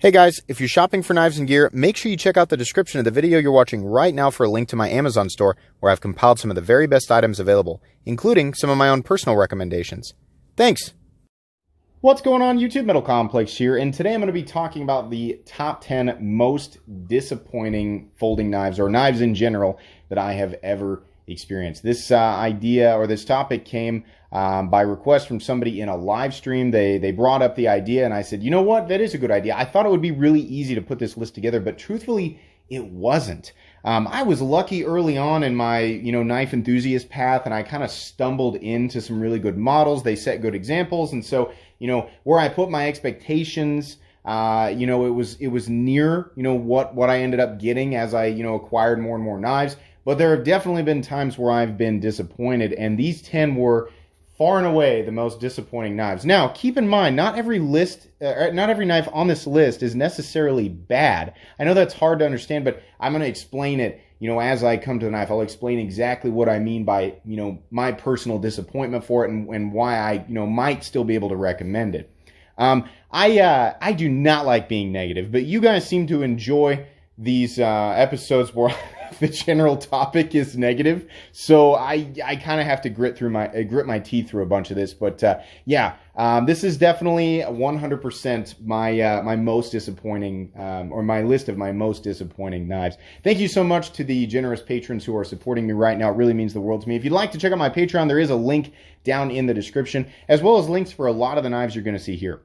Hey guys, if you're shopping for knives and gear, make sure you check out the description of the video you're watching right now for a link to my Amazon store where I've compiled some of the very best items available, including some of my own personal recommendations. Thanks! What's going on, YouTube? Metal Complex here, and today I'm going to be talking about the top 10 most disappointing folding knives, or knives in general, that I have ever experienced. This idea, or this topic, came by request from somebody in a live stream. They brought up the idea, and I said, you know what, that is a good idea. I thought it would be really easy to put this list together, but truthfully, it wasn't. I was lucky early on in my knife enthusiast path, and I kind of stumbled into some really good models. They set good examples, and so where I put my expectations, it was near what I ended up getting as I acquired more and more knives. But there have definitely been times where I've been disappointed, and these 10 were far and away the most disappointing knives. Now, keep in mind, not every knife on this list is necessarily bad. I know that's hard to understand, but I'm going to explain it, as I come to the knife. I'll explain exactly what I mean by, my personal disappointment for it and why I, might still be able to recommend it. I do not like being negative, but you guys seem to enjoy these episodes where the general topic is negative, so I kind of have to grit my teeth through a bunch of this. But this is definitely 100% my most disappointing, or my list of my most disappointing knives. Thank you so much to the generous patrons who are supporting me right now. It really means the world to me. If you'd like to check out my Patreon, there is a link down in the description, as well as links for a lot of the knives you're going to see here.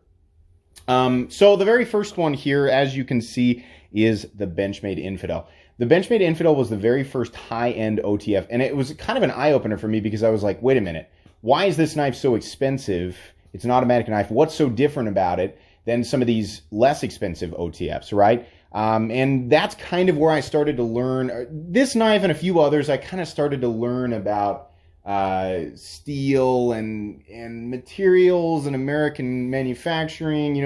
So the very first one here, as you can see, is the Benchmade Infidel. The Benchmade Infidel was the very first high-end OTF, and it was kind of an eye-opener for me because I was like, wait a minute, why is this knife so expensive? It's an automatic knife. What's so different about it than some of these less expensive OTFs, right? And that's kind of where I started to learn. This knife and a few others, I kind of started to learn about steel and materials and American manufacturing,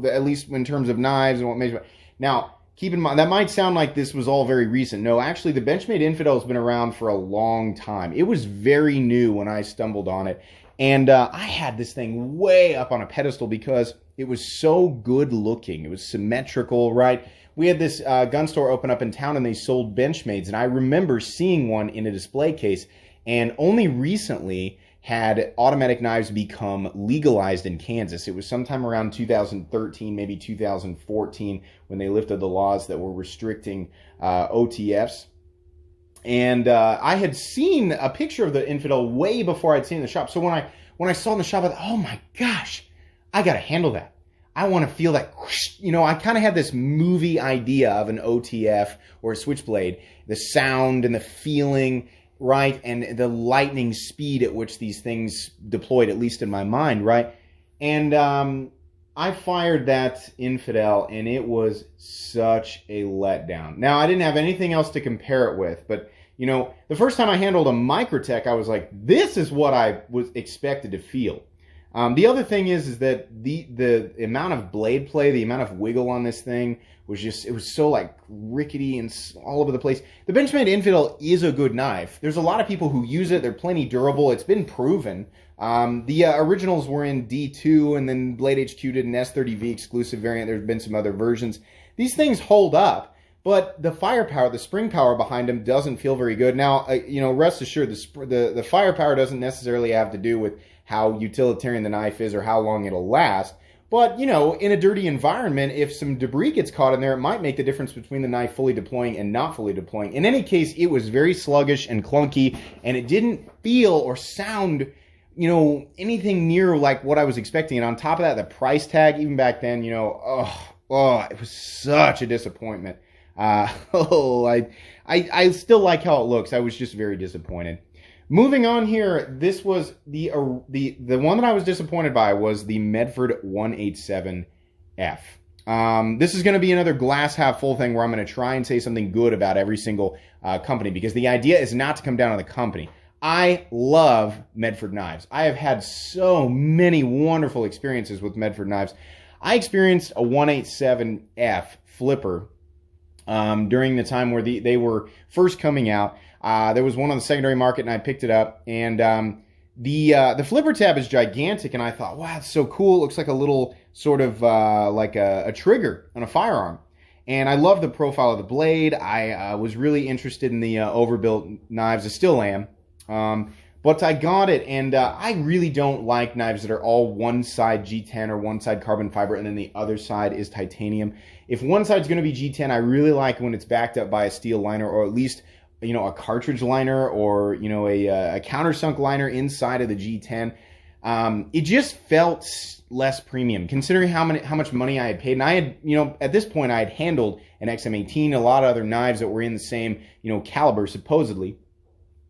at least in terms of knives and what makes it. Now, keep in mind, that might sound like this was all very recent. No, actually, the Benchmade Infidel has been around for a long time. It was very new when I stumbled on it. And I had this thing way up on a pedestal because it was so good looking. It was symmetrical, right? We had this gun store open up in town, and they sold Benchmades. And I remember seeing one in a display case. And only recently had automatic knives become legalized in Kansas. It was sometime around 2013, maybe 2014, when they lifted the laws that were restricting OTFs. And I had seen a picture of the Infidel way before I'd seen it in the shop. So when I saw it in the shop, I thought, oh my gosh, I got to handle that. I want to feel that, I kind of had this movie idea of an OTF or a switchblade, the sound and the feeling, right, and the lightning speed at which these things deployed, at least in my mind, right? And I fired that Infidel, and it was such a letdown. Now, I didn't have anything else to compare it with, but, the first time I handled a Microtech, I was like, this is what I was expected to feel. The other thing is that the amount of blade play, the amount of wiggle on this thing was just, it was so like rickety and all over the place. The Benchmade Infidel is a good knife. There's a lot of people who use it. They're plenty durable. It's been proven. The originals were in D2, and then Blade HQ did an S30V exclusive variant. There's been some other versions. These things hold up, but the firepower, the spring power behind them doesn't feel very good. Now, rest assured, the firepower doesn't necessarily have to do with how utilitarian the knife is or how long it'll last. But, in a dirty environment, if some debris gets caught in there, it might make the difference between the knife fully deploying and not fully deploying. In any case, it was very sluggish and clunky, and it didn't feel or sound, anything near like what I was expecting. And on top of that, the price tag, even back then, it was such a disappointment. I still like how it looks. I was just very disappointed. Moving on here, this was the one that I was disappointed by was the Medford 187F. This is going to be another glass half full thing where I'm going to try and say something good about every single company, because the idea is not to come down on the company. I love Medford knives. I have had so many wonderful experiences with Medford knives. I experienced a 187F flipper during the time where they were first coming out. There was one on the secondary market, and I picked it up. And the flipper tab is gigantic, and I thought, wow, it's so cool. It looks like a little sort of like a trigger on a firearm. And I love the profile of the blade. I was really interested in the overbuilt knives. I still am. But I got it, and I really don't like knives that are all one side G10 or one side carbon fiber and then the other side is titanium. If one side's going to be G10, I really like when it's backed up by a steel liner, or at least, you know, a cartridge liner, or, you know, a countersunk liner inside of the G10. It just felt less premium, considering how much money I had paid. And I had, you know, at this point, I had handled an XM18, a lot of other knives that were in the same, you know, caliber, supposedly.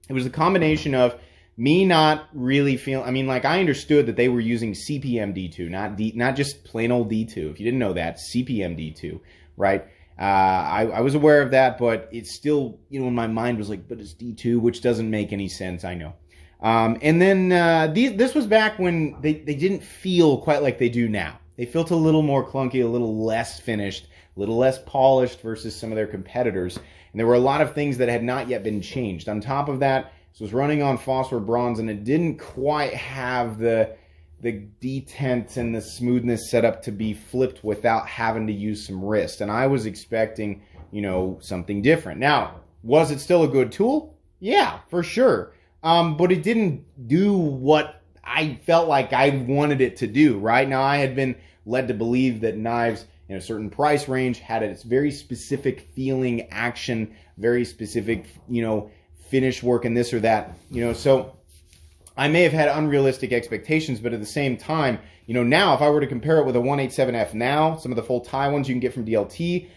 It was a combination of me not really feeling, I mean, like, I understood that they were using CPM D2, not just plain old D2. If you didn't know that, CPM D2, right? I was aware of that, but it still, you know, in my mind was like, but it's D2, which doesn't make any sense, I know. And then this was back when they didn't feel quite like they do now. They felt a little more clunky, a little less finished, a little less polished versus some of their competitors. And there were a lot of things that had not yet been changed. On top of that, this was running on phosphor bronze, and it didn't quite have the detent and the smoothness set up to be flipped without having to use some wrist. And I was expecting, you know, something different. Now, was it still a good tool? Yeah, for sure. But it didn't do what I felt like I wanted it to do, right? Now, I had been led to believe that knives in a certain price range had its very specific feeling, action, very specific, you know, finish work and this or that, you know. So I may have had unrealistic expectations, but at the same time, you know, now if I were to compare it with a 187F now, some of the full tie ones you can get from DLT,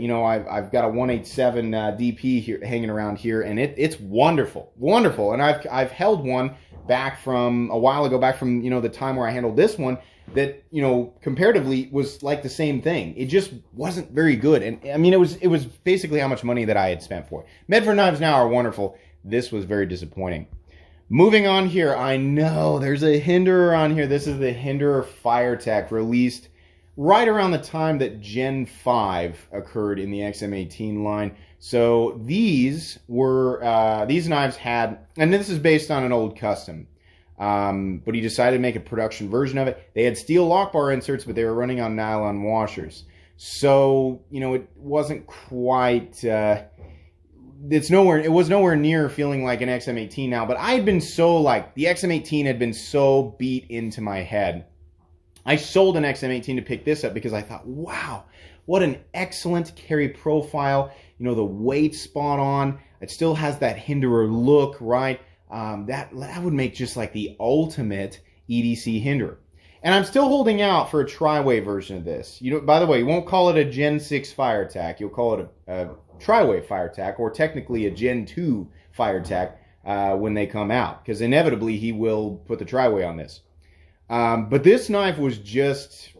you know, I've got a 187 DP here hanging around here, and it's wonderful, wonderful. And I've held one back from a while ago, back from, you know, the time where I handled this one, that, you know, comparatively was like the same thing. It just wasn't very good. And I mean, it was basically how much money that I had spent for it. Medford knives now are wonderful. This was very disappointing. Moving on here, I know there's a Hinderer on here. This is the Hinderer FireTech, released right around the time that Gen 5 occurred in the XM18 line. So these were, these knives had, and this is based on an old custom, but he decided to make a production version of it. They had steel lock bar inserts, but they were running on nylon washers. So, you know, it wasn't quite, it was nowhere near feeling like an XM18 now, but I had been so, like, the XM18 had been so beat into my head. I sold an XM18 to pick this up because I thought, wow, what an excellent carry profile. You know, the weight spot on. It still has that Hinderer look, right? That would make just like the ultimate EDC Hinderer. And I'm still holding out for a tri-way version of this. You know, by the way, you won't call it a Gen 6 FireTech. You'll call it a tri-way FireTech, or technically a Gen 2 FireTech when they come out, because inevitably he will put the tri-way on this. But this knife was just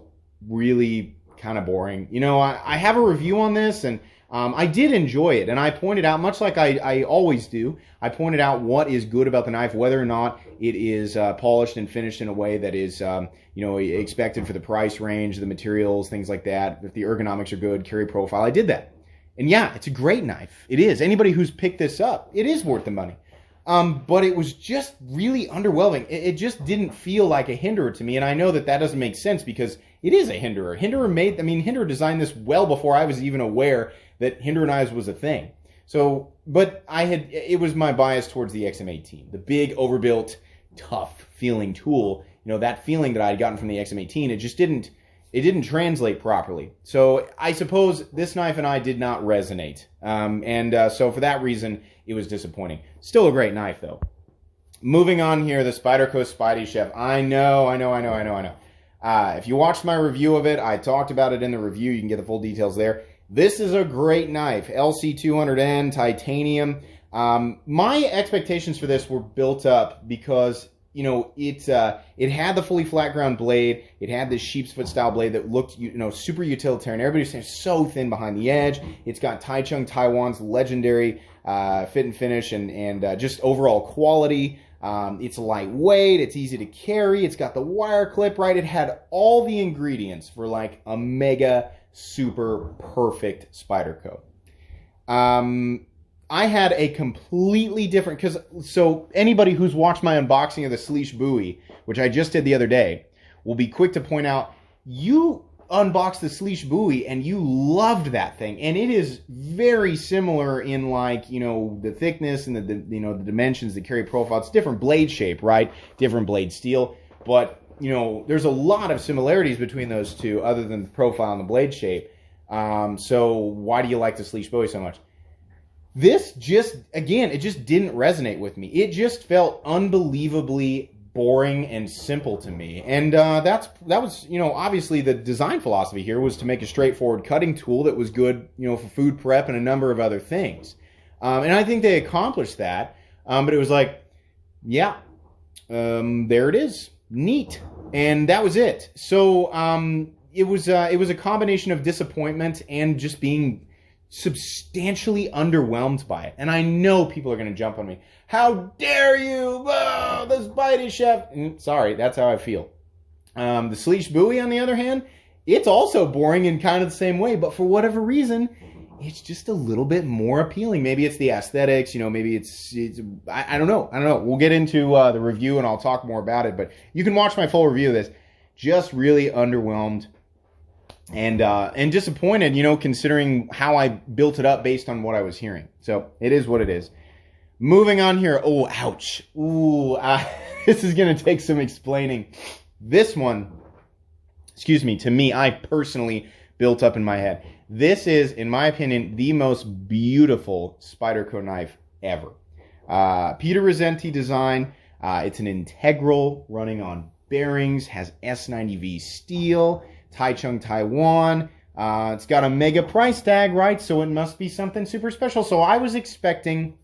really kind of boring. You know, I have a review on this, and I did enjoy it. And I pointed out, much like I always do, I pointed out what is good about the knife, whether or not it is polished and finished in a way that is, you know, expected for the price range, the materials, things like that. If the ergonomics are good, carry profile, I did that. And yeah, it's a great knife. It is. Anybody who's picked this up, it is worth the money. But it was just really underwhelming. It just didn't feel like a Hinderer to me, and I know that doesn't make sense because it is a Hinderer. Hinderer designed this well before I was even aware that Hinderer knives was a thing. So, but it was my bias towards the XM18, the big, overbuilt, tough feeling tool. You know, that feeling that I had gotten from the XM18, it didn't translate properly. So I suppose this knife and I did not resonate. So for that reason, it was disappointing. Still a great knife, though. Moving on here, the Spyderco Spidey Chef. I know. If you watched my review of it, I talked about it in the review. You can get the full details there. This is a great knife. LC200N, titanium. My expectations for this were built up because, you know, it had the fully flat ground blade. It had this sheep's foot style blade that looked, you know, super utilitarian. Everybody's saying so thin behind the edge. It's got Taichung Taiwan's legendary fit and finish and just overall quality. It's lightweight. It's easy to carry. It's got the wire clip, right? It had all the ingredients for like a mega super perfect Spyderco. I had a completely different, so anybody who's watched my unboxing of the Sleesh Buoy, which I just did the other day, will be quick to point out you unboxed the Sleesh buoy and you loved that thing, and it is very similar in, like, you know, the thickness and the you know, the dimensions, the carry profile. It's different blade shape, right? Different blade steel, but you know, there's a lot of similarities between those two other than the profile and the blade shape. So why do you like the Sleesh buoy so much? This just, again, it just didn't resonate with me. It just felt unbelievably boring and simple to me. And that was, you know, obviously the design philosophy here was to make a straightforward cutting tool that was good, you know, for food prep and a number of other things. And I think they accomplished that. But it was like, yeah, there it is. Neat. And that was it. So it was a combination of disappointment and just being substantially underwhelmed by it. And I know people are going to jump on me. How dare you? Oh, the Spidey chef. Sorry, that's how I feel. The Sleesh buoy, on the other hand, it's also boring in kind of the same way, but for whatever reason, it's just a little bit more appealing. Maybe it's the aesthetics, you know, maybe it's I don't know. We'll get into the review and I'll talk more about it, but you can watch my full review of this. Just really underwhelmed and disappointed, you know, considering how I built it up based on what I was hearing. So it is what it is. Moving on here. Oh, ouch. Ooh, this is going to take some explaining. This one, excuse me, to me, I personally built up in my head. This is, in my opinion, the most beautiful Spyderco knife ever. Peter MT Design. It's an integral running on bearings, has S90V steel, Taichung, Taiwan. It's got a mega price tag, right? So it must be something super special. So I was expecting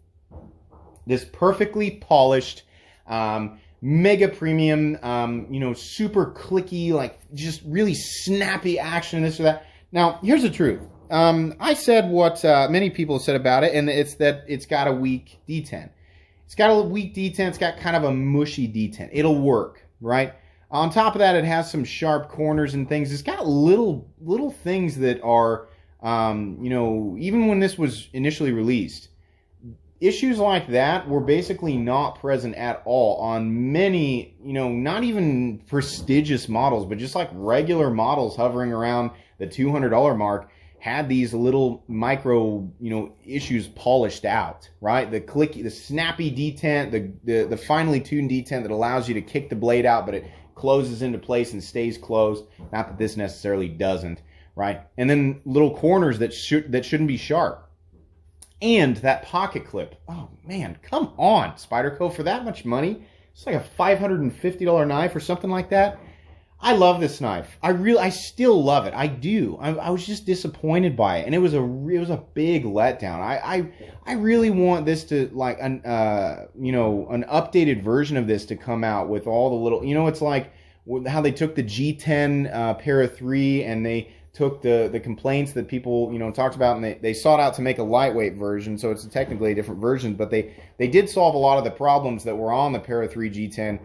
this perfectly polished, mega premium, you know, super clicky, like just really snappy action, this or that. Now, here's the truth. I said what many people said about it, and it's that it's got a weak detent. It's got a weak detent. It's got kind of a mushy detent. It'll work, right? On top of that, it has some sharp corners and things. It's got little things that are, you know, even when this was initially released, issues like that were basically not present at all on many, you know, not even prestigious models, but just like regular models hovering around the $200 mark had these little micro, you know, issues polished out, right? The clicky, the snappy detent, the finely tuned detent that allows you to kick the blade out, but it closes into place and stays closed. Not that this necessarily doesn't, right? And then little corners that shouldn't be sharp. And that pocket clip. Oh man, come on, Spyderco, for that much money. It's like a $550 knife or something like that. I love this knife. I still love it. I do. I was just disappointed by it, and it was a big letdown. I really want this to, like, you know, an updated version of this to come out with all the little, you know, it's like how they took the G10 Para 3 and they took the complaints that people, you know, talked about, and they sought out to make a lightweight version, so it's technically a different version, but they did solve a lot of the problems that were on the Para 3 G10.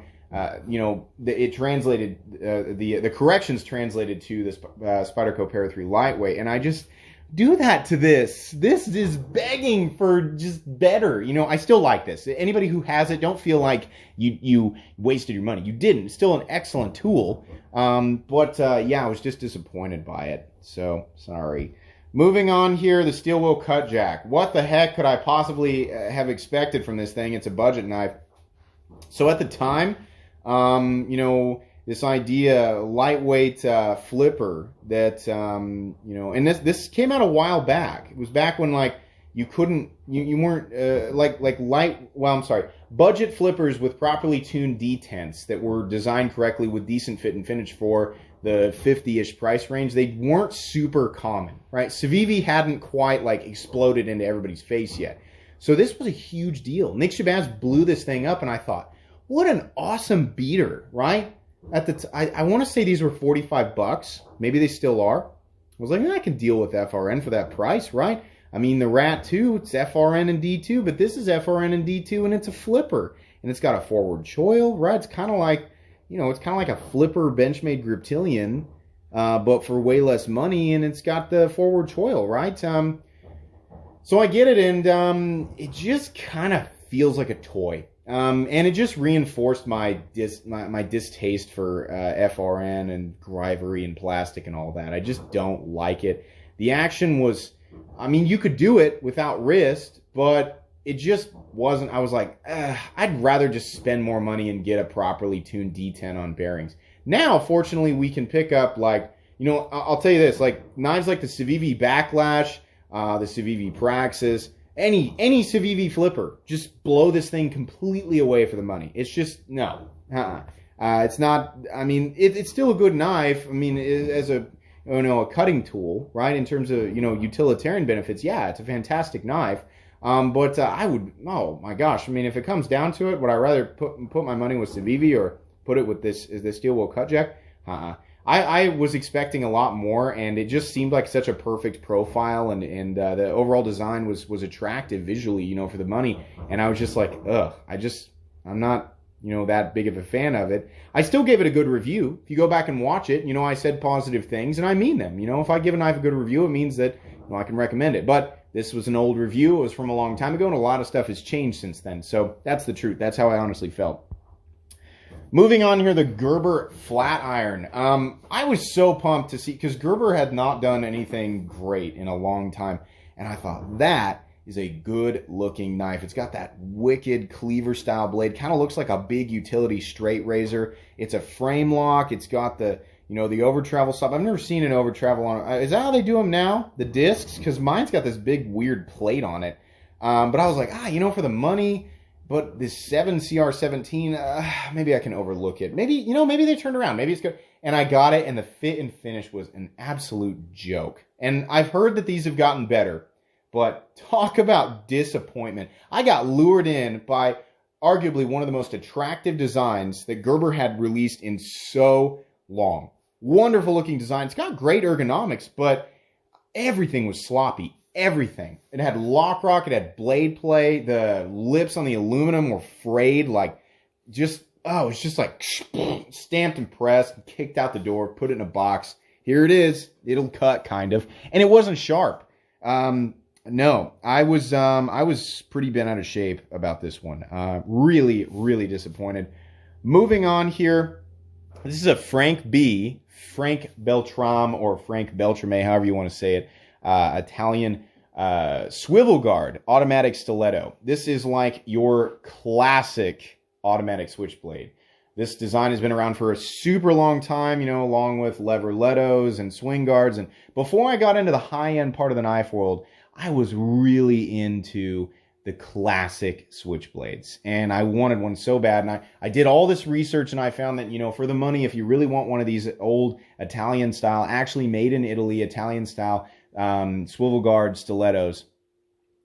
You know, it translated, the corrections translated to this Spyderco Para 3 lightweight, and I just do that to this. This is begging for just better. You know, I still like this. Anybody who has it, don't feel like you wasted your money. You didn't. It's still an excellent tool, but yeah, I was just disappointed by it, so sorry. Moving on here, the steel wheel cut jack. What the heck could I possibly have expected from this thing? It's a budget knife. So at the time, you know, this idea, lightweight flipper that, you know, and this came out a while back. It was back when, like, you couldn't, you weren't, budget flippers with properly tuned detents that were designed correctly with decent fit and finish for the 50-ish price range. They weren't super common, right? Civivi hadn't quite, like, exploded into everybody's face yet. So this was a huge deal. Nick Shabazz blew this thing up, and I thought, what an awesome beater, right? At the I want to say these were $45. Maybe they still are. I was like, I can deal with FRN for that price, right? I mean, the Rat 2, it's FRN and D2, but this is FRN and D2, and it's a flipper. And it's got a forward choil, right? It's kind of like, you know, it's kind of like a flipper Benchmade Griptilian, but for way less money, and it's got the forward choil, right? So I get it, and it just kind of feels like a toy. And it just reinforced my distaste for FRN and grivery and plastic and all that. I just don't like it. The action was, I mean, you could do it without wrist, but it just wasn't. I was like, I'd rather just spend more money and get a properly tuned D10 on bearings. Now, fortunately, we can pick up, like, you know, I'll tell you this, like knives like the Civivi Backlash, the Civivi Praxis, any Civivi flipper, just blow this thing completely away for the money. It's just, no. It's not, I mean, it's still a good knife. I mean, as a, you know, a cutting tool, right? In terms of, you know, utilitarian benefits, yeah, it's a fantastic knife. But I would, oh my gosh, I mean, if it comes down to it, would I rather put my money with Civivi or put it with this steel wool cut jack? I was expecting a lot more, and it just seemed like such a perfect profile, and the overall design was attractive visually, you know, for the money. And I was just like, ugh, I'm not, you know, that big of a fan of it. I still gave it a good review. If you go back and watch it, you know, I said positive things, and I mean them. You know, if I give a knife a good review, it means that, you know, I can recommend it. But this was an old review. It was from a long time ago, and a lot of stuff has changed since then. So that's the truth. That's how I honestly felt. Moving on here, the Gerber Flatiron. I was so pumped to see, because Gerber had not done anything great in a long time. And I thought, that is a good looking knife. It's got that wicked cleaver style blade. Kind of looks like a big utility straight razor. It's a frame lock. It's got the, you know, the over travel stop. I've never seen an over travel on it. Is that how they do them now? The discs? Because mine's got this big weird plate on it. But I was like, you know, for the money. But this 7CR17, maybe I can overlook it. Maybe, you know, maybe they turned around. Maybe it's good. And I got it, and the fit and finish was an absolute joke. And I've heard that these have gotten better. But talk about disappointment. I got lured in by arguably one of the most attractive designs that Gerber had released in so long. Wonderful looking design. It's got great ergonomics, but everything was sloppy. Everything. It had lock rock, it had blade play, the lips on the aluminum were frayed, like, just, it's just like stamped and pressed, kicked out the door, put it in a box. Here it is. It'll cut, kind of. And it wasn't sharp. No, I was pretty bent out of shape about this one. Really, really disappointed. Moving on here, this is a Frank Beltrame, or Frank Beltrame, however you want to say it. Italian swivel guard automatic stiletto. This is like your classic automatic switchblade. This design has been around for a super long time, you know, along with lever-lettos and swing guards. And before I got into the high-end part of the knife world, I was really into the classic switchblades, and I wanted one so bad. And I did all this research, and I found that, you know, for the money, if you really want one of these old Italian style, actually made in Italy, Italian style swivel guard stilettos,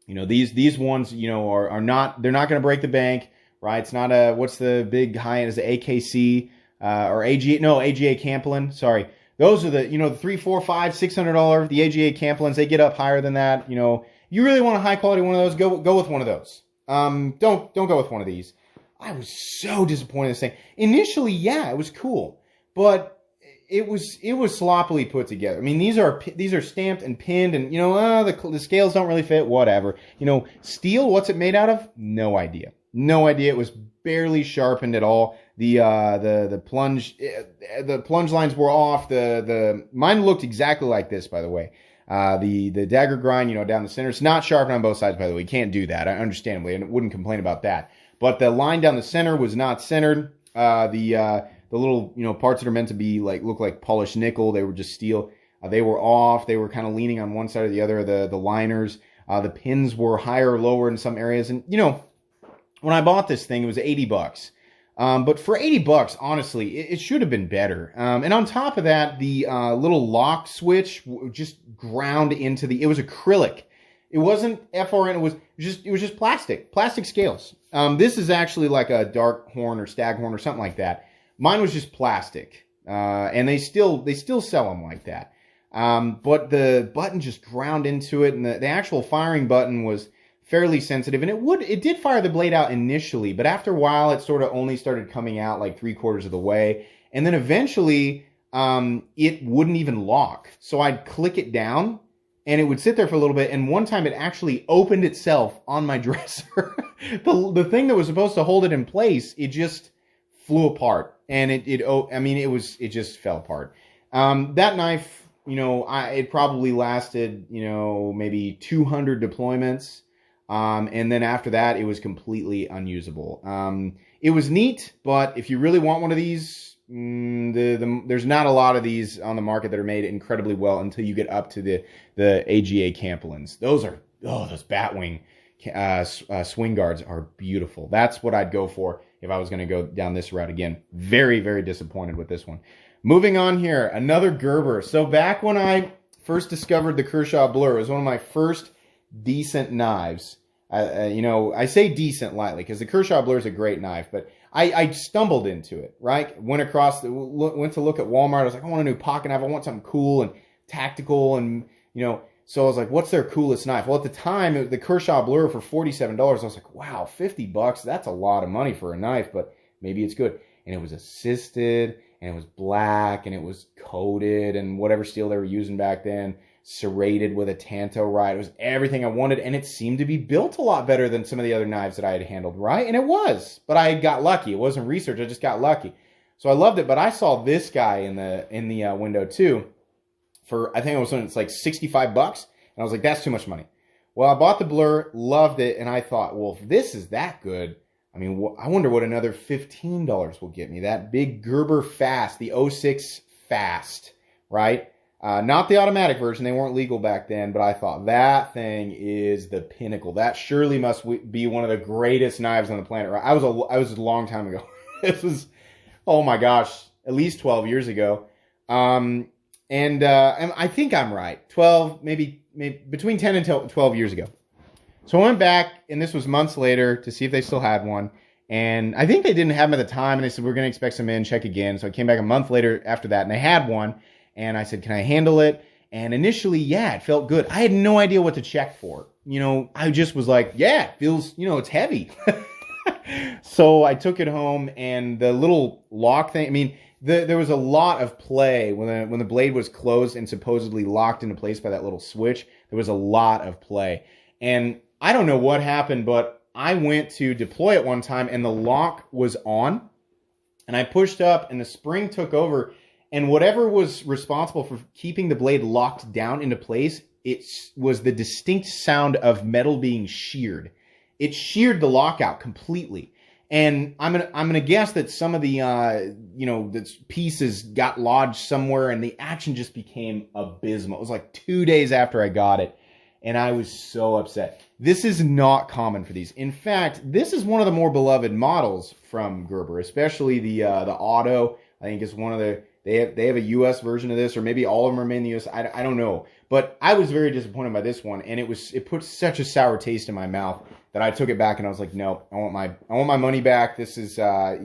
you know, these ones, you know, are not, they're not going to break the bank, right? It's not a, what's the big high end, is the AKC or AGA, no, AGA Camplin, sorry. Those are the, you know, the $300, $400, $500, $600, the AGA Camplins, they get up higher than that. You know, you really want a high quality one of those, go with one of those. Don't go with one of these. I was so disappointed in this thing. Initially, yeah, it was cool, but it was sloppily put together. I mean, these are stamped and pinned, and, you know, the scales don't really fit, whatever. You know, steel, what's it made out of? No idea. No idea. It was barely sharpened at all. The plunge lines were off. Mine looked exactly like this, by the way. The dagger grind, you know, down the center. It's not sharpened on both sides, by the way. You can't do that, understandably, and wouldn't complain about that. But the line down the center was not centered. The little, you know, parts that are meant to be like, look like polished nickel, they were just steel. They were off. They were kind of leaning on one side or the other. The liners, the pins were higher or lower in some areas. And, you know, when I bought this thing, it was $80. But for $80, honestly, it should have been better. And on top of that, the little lock switch just ground into it was acrylic. It wasn't FRN. It was just plastic scales. This is actually like a dark horn or stag horn or something like that. Mine was just plastic, and they still sell them like that. But the button just ground into it, and the actual firing button was fairly sensitive, and it did fire the blade out initially, but after a while it sort of only started coming out like 3/4 of the way, and then eventually it wouldn't even lock. So I'd click it down, and it would sit there for a little bit, and one time it actually opened itself on my dresser. The thing that was supposed to hold it in place, it just flew apart, and it just fell apart. That knife, it probably lasted, maybe 200 deployments, and then after that, it was completely unusable. It was neat, but if you really want one of these, there's not a lot of these on the market that are made incredibly well until you get up to the AGA Campolins. Those Batwing swing guards are beautiful. That's what I'd go for if I was going to go down this route again. Very, very disappointed with this one. Moving on here, another Gerber. So back when I first discovered the Kershaw Blur, it was one of my first decent knives. I say decent lightly because the Kershaw Blur is a great knife, but I stumbled into it, right? Went to look at Walmart. I was like, I want a new pocket knife. I want something cool and tactical, and so I was like, what's their coolest knife? Well, at the time, the Kershaw Blur for $47. I was like, wow, $50. That's a lot of money for a knife, but maybe it's good. And it was assisted, and it was black, and it was coated, and whatever steel they were using back then, serrated with a Tanto ride. It was everything I wanted, and it seemed to be built a lot better than some of the other knives that I had handled, right? And it was, but I got lucky. It wasn't research. I just got lucky. So I loved it, but I saw this guy in the window too for, I think it was like $65, and I was like, that's too much money. Well, I bought the Blur, loved it, and I thought, well, if this is that good, I mean, I wonder what another $15 will get me. That big Gerber Fast, the 06 Fast, right? Not the automatic version. They weren't legal back then, but I thought that thing is the pinnacle. That surely must be one of the greatest knives on the planet, right? I was a long time ago. This was, oh my gosh, at least 12 years ago. And I think I'm right. 12, maybe between 10 and 12 years ago. So I went back, and this was months later, to see if they still had one. And I think they didn't have them at the time, and they said, we're going to expect some in, check again. So I came back a month later after that, and they had one. And I said, can I handle it? And initially, yeah, it felt good. I had no idea what to check for. I just was like, yeah, it feels, it's heavy. So I took it home, and the little lock thing, I mean, there was a lot of play when the blade was closed and supposedly locked into place by that little switch. There was a lot of play. And I don't know what happened, but I went to deploy it one time, and the lock was on. And I pushed up, and the spring took over. And whatever was responsible for keeping the blade locked down into place, it was the distinct sound of metal being sheared. It sheared the lockout completely. And I'm gonna guess that some of the the pieces got lodged somewhere, and the action just became abysmal. It was like 2 days after I got it, and I was so upset. This is not common for these. In fact, this is one of the more beloved models from Gerber, especially the Auto. I think it's one of the They have a U.S. version of this, or maybe all of them are made in the U.S. I don't know. But I was very disappointed by this one, and it put such a sour taste in my mouth that I took it back, and I was like, no, I want my money back. This is I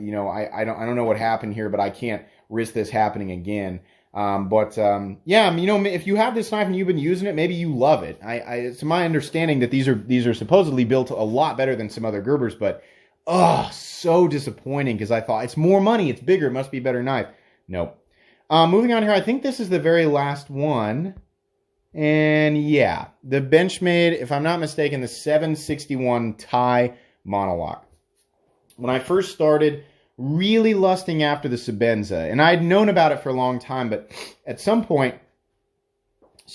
don't know what happened here, but I can't risk this happening again. Yeah, if you have this knife and you've been using it, maybe you love it. It's my understanding that these are supposedly built a lot better than some other Gerbers, but so disappointing, because I thought it's more money, it's bigger, it must be a better knife. Nope. Moving on here, I think this is the very last one. And yeah, the Benchmade, if I'm not mistaken, the 761 Thai Monologue. When I first started really lusting after the Sebenza, and I'd known about it for a long time, but at some point,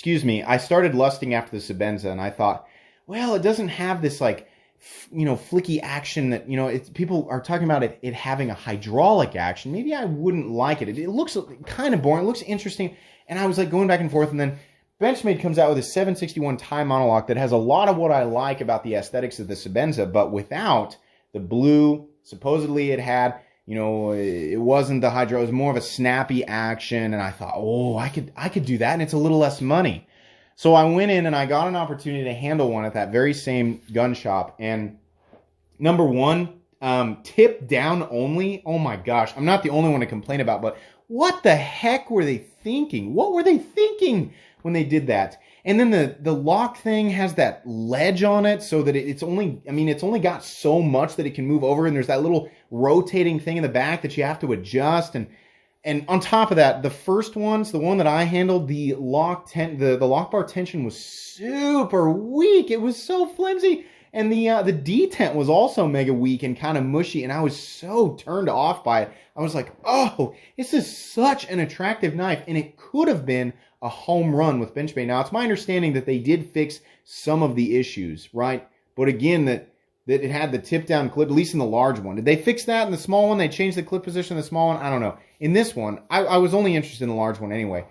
I started lusting after the Sebenza, and I thought, well, it doesn't have this flicky action that, people are talking about it having a hydraulic action. Maybe I wouldn't like it. It looks kind of boring. It looks interesting. And I was like going back and forth, and then Benchmade comes out with a 761 Thai Monologue that has a lot of what I like about the aesthetics of the Sebenza, but without the blue. Supposedly it had, it wasn't the hydro, it was more of a snappy action, and I thought, oh, I could do that, and it's a little less money. So I went in and I got an opportunity to handle one at that very same gun shop. And number one, tip down only. Oh my gosh, I'm not the only one to complain about, but what the heck were they thinking? What were they thinking when they did that? And then the lock thing has that ledge on it so that it's only got so much that it can move over, and there's that little rotating thing in the back that you have to adjust. And And on top of that, the first ones, the one that I handled, the lock bar tension was super weak. It was so flimsy. And the detent was also mega weak and kind of mushy, and I was so turned off by it. I was like, oh, this is such an attractive knife, and it could have been a home run with Benchmade. Now, it's my understanding that they did fix some of the issues, right? But again, that it had the tip-down clip, at least in the large one. Did they fix that in the small one? They changed the clip position in the small one? I don't know. In this one, I was only interested in the large one anyway.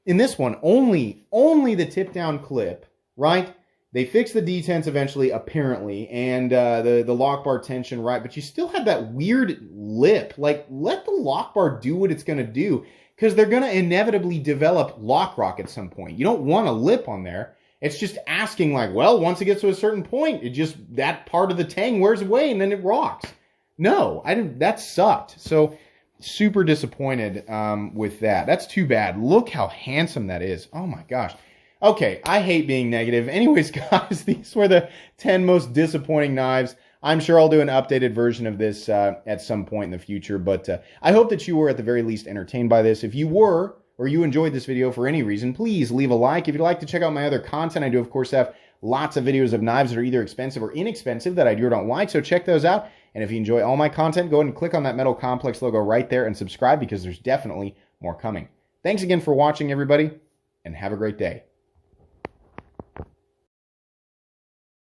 In this one, only the tip-down clip, right? They fixed the detents eventually, apparently, and the lock bar tension, right? But you still have that weird lip. Like, let the lock bar do what it's going to do, because they're going to inevitably develop lock rock at some point. You don't want a lip on there. It's just asking, like, well, once it gets to a certain point, it just, that part of the tang wears away and then it rocks. No, that sucked. So, super disappointed with that. That's too bad. Look how handsome that is. Oh my gosh. Okay, I hate being negative. Anyways, guys, these were the 10 most disappointing knives. I'm sure I'll do an updated version of this at some point in the future, but I hope that you were at the very least entertained by this. If you were, or you enjoyed this video for any reason, please leave a like. If you'd like to check out my other content, I do, of course, have lots of videos of knives that are either expensive or inexpensive that I do or don't like, so check those out. And if you enjoy all my content, go ahead and click on that Metal Complex logo right there and subscribe, because there's definitely more coming. Thanks again for watching, everybody, and have a great day.